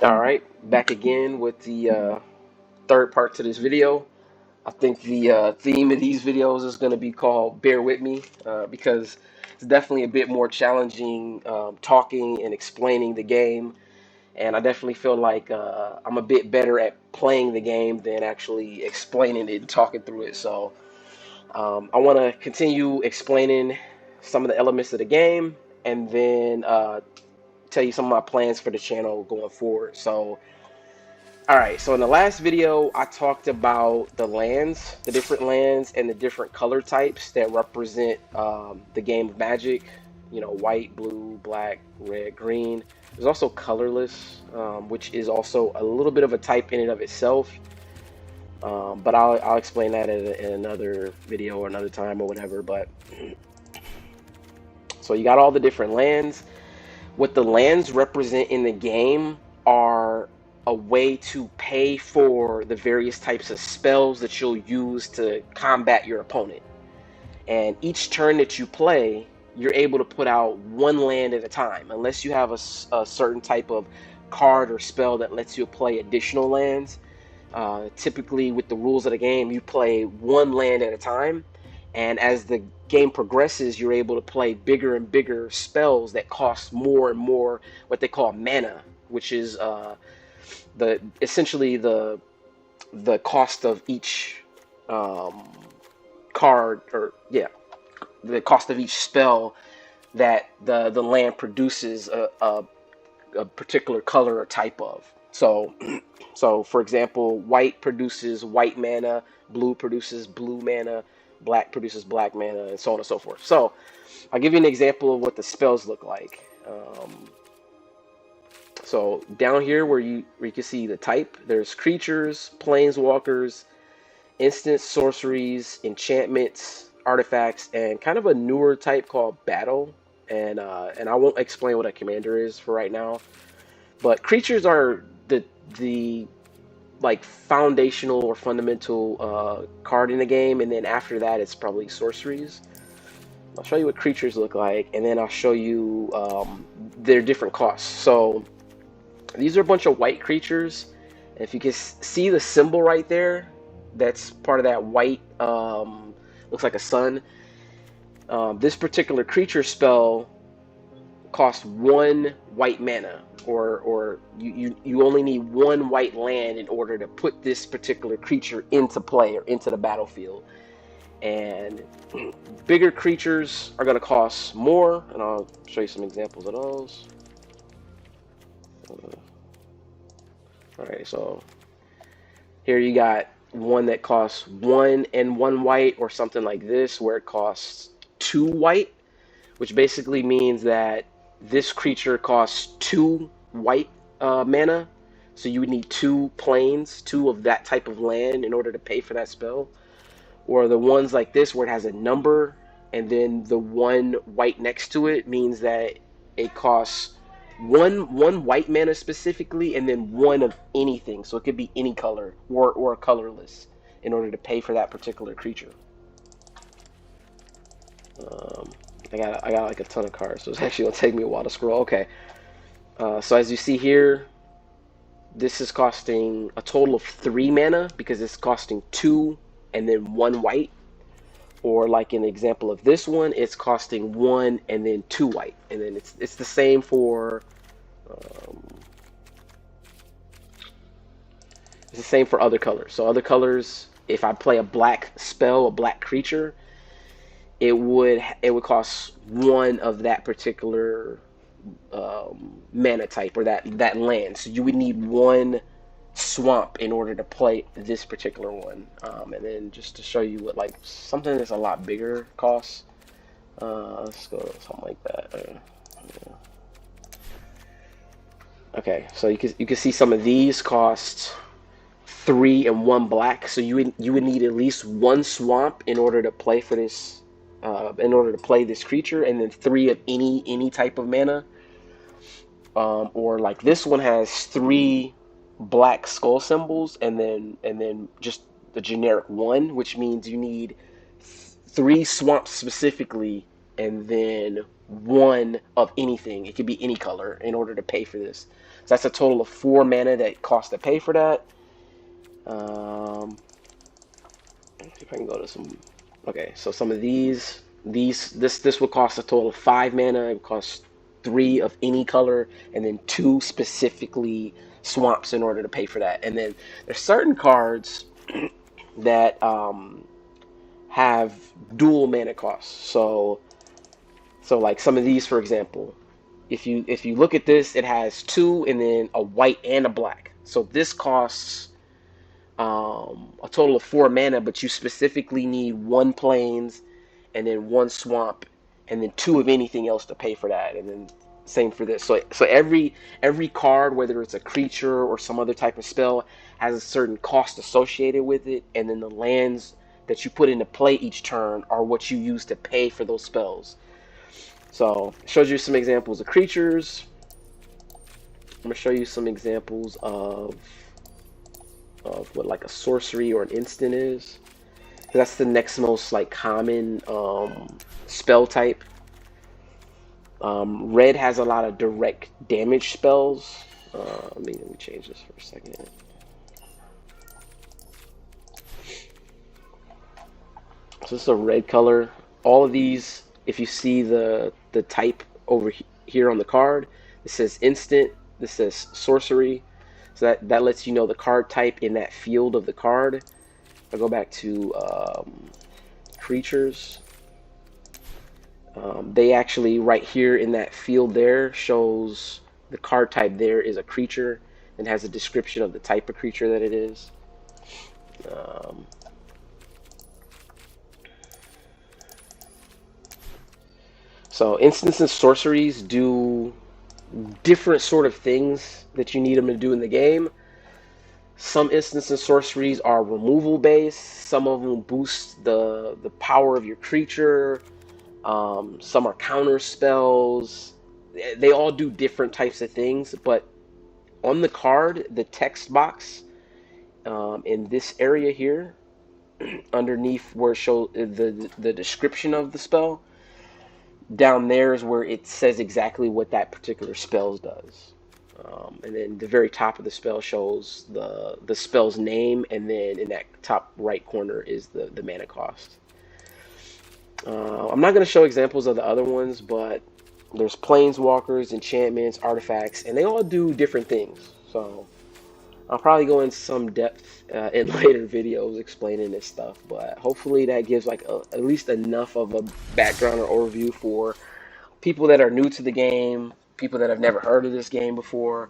All right, back again with the third part to this video. I think the theme of these videos is going to be called Bear With Me because it's definitely a bit more challenging talking and explaining the game. And I definitely feel like I'm a bit better at playing the game than actually explaining it and talking through it. So I want to continue explaining some of the elements of the game and then tell you some of my plans for the channel going forward. So all right, so in the last video, I talked about the lands, the different lands, and the different color types that represent the game of Magic. You know, white, blue, black, red, green. There's also colorless, which is also a little bit of a type in and of itself. But I'll explain that in another video or another time or whatever. But so you got all the different lands. What the lands represent in the game are a way to pay for the various types of spells that you'll use to combat your opponent. And each turn that you play, you're able to put out one land at a time, unless you have a certain type of card or spell that lets you play additional lands. Typically, with the rules of the game, you play one land at a time, and as the game progresses, you're able to play bigger and bigger spells that cost more and more what they call mana, which is the essentially the cost of each um, card, or yeah, the cost of each spell that the land produces a particular color or type of. So for example, white produces white mana, blue produces blue mana, black produces black mana, and so on and so forth. So I'll give you an example of what the spells look like. So down here where you can see the type, there's creatures, planeswalkers, instant sorceries, enchantments, artifacts, and kind of a newer type called battle. And I won't explain what a commander is for right now. But creatures are the like foundational or fundamental card in the game, and then after that it's probably sorceries. I'll show you what creatures look like, and then I'll show you their different costs. So these are a bunch of white creatures. If you can see the symbol right there, that's part of that white, looks like a sun. This particular creature spell costs one white mana, or you only need one white land in order to put this particular creature into play or into the battlefield. And bigger creatures are going to cost more, and I'll show you some examples of those. All right, so here you got one that costs one and one white, or something like this, where it costs two white, which basically means that this creature costs two white mana. So you would need two planes, two of that type of land in order to pay for that spell. Or the ones like this where it has a number and then the one white next to it means that it costs one white mana specifically, and then one of anything. So it could be any color or colorless in order to pay for that particular creature. Um, I got like a ton of cards, so it's actually gonna take me a while to scroll. Okay, so as you see here, this is costing a total of three mana because it's costing two and then one white. Or like in the example of this one, it's costing one and then two white, and then it's the same for um, it's the same for other colors. So other colors, if I play a black spell, a black creature, it would cost one of that particular mana type, or that land. So you would need one swamp in order to play this particular one. And then just to show you what like something that's a lot bigger costs. Let's go something like that. Yeah. Okay, so you can see some of these cost three and one black. So you would need at least one swamp in order to play for this. In order to play this creature, and then three of any type of mana. Or like this one has three black skull symbols, and then just the generic one, which means you need three swamps specifically and then one of anything. It could be any color in order to pay for this. So that's a total of 4 mana that costs to pay for that. Let's see if I can go to some. Okay, so some of this would cost a total of 5 mana. It costs 3 of any color, and then 2 specifically swamps in order to pay for that. And then there's certain cards that have dual mana costs. So like some of these, for example, if you look at this, it has 2 and then a white and a black. So this costs a total of 4 mana, but you specifically need 1 plains and then 1 swamp and then 2 of anything else to pay for that. And then same for this. So every card, whether it's a creature or some other type of spell, has a certain cost associated with it, and then the lands that you put into play each turn are what you use to pay for those spells. So it shows you some examples of creatures. I'm gonna show you some examples of what like a sorcery or an instant is. That's the next most like common spell type. Red has a lot of direct damage spells. Let me change this for a second. So this is a red color. All of these, if you see the type over here on the card, it says instant. This says sorcery. So that lets you know the card type in that field of the card. I'll go back to creatures. They actually, right here in that field there, shows the card type there is a creature and has a description of the type of creature that it is. So instants and sorceries do different sort of things that you need them to do in the game. Some instants and sorceries are removal based. Some of them boost the power of your creature. Some are counter spells. They all do different types of things, but on the card, the text box in this area here, underneath where it shows the description of the spell, down there is where it says exactly what that particular spell does. And then the very top of the spell shows the spell's name, and then in that top right corner is the mana cost. I'm not going to show examples of the other ones, but there's planeswalkers, enchantments, artifacts, and they all do different things. So I'll probably go into some depth in later videos explaining this stuff, but hopefully that gives like at least enough of a background or overview for people that are new to the game, people that have never heard of this game before,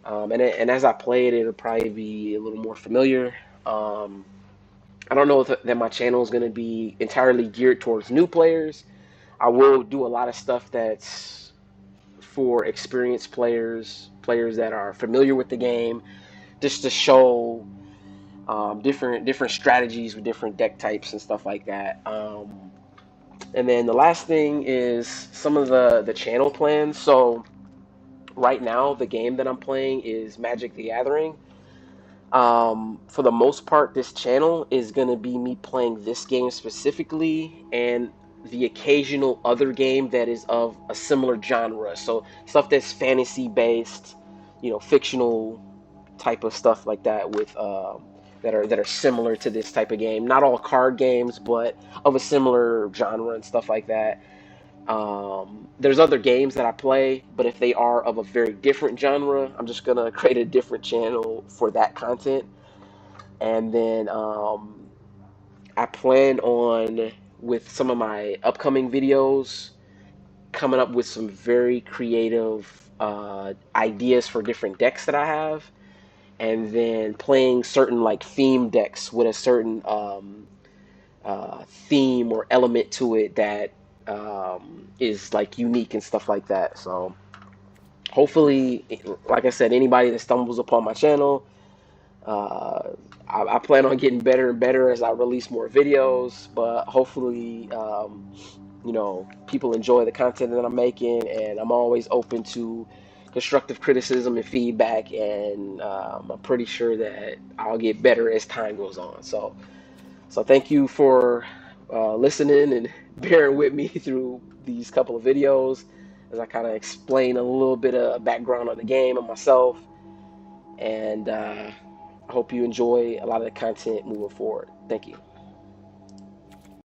and as I play it, it'll probably be a little more familiar. I don't know if that my channel is going to be entirely geared towards new players. I will do a lot of stuff that's for experienced players that are familiar with the game, just to show different strategies with different deck types and stuff like that. And then the last thing is some of the channel plans. So right now, the game that I'm playing is Magic the Gathering. For the most part, this channel is going to be me playing this game specifically and the occasional other game that is of a similar genre. So stuff that's fantasy based, fictional type of stuff like that with that are similar to this type of game. Not all card games, but of a similar genre and stuff like that. There's other games that I play, but if they are of a very different genre, I'm just gonna create a different channel for that content. And then I plan on, with some of my upcoming videos, coming up with some very creative ideas for different decks that I have, and then playing certain like theme decks with a certain theme or element to it that is like unique and stuff like that. So hopefully, like I said, anybody that stumbles upon my channel, I plan on getting better and better as I release more videos, but hopefully people enjoy the content that I'm making, and I'm always open to constructive criticism and feedback, and I'm pretty sure that I'll get better as time goes on. So thank you for listening and bearing with me through these couple of videos as I kind of explain a little bit of background on the game and myself. And I hope you enjoy a lot of the content moving forward. Thank you.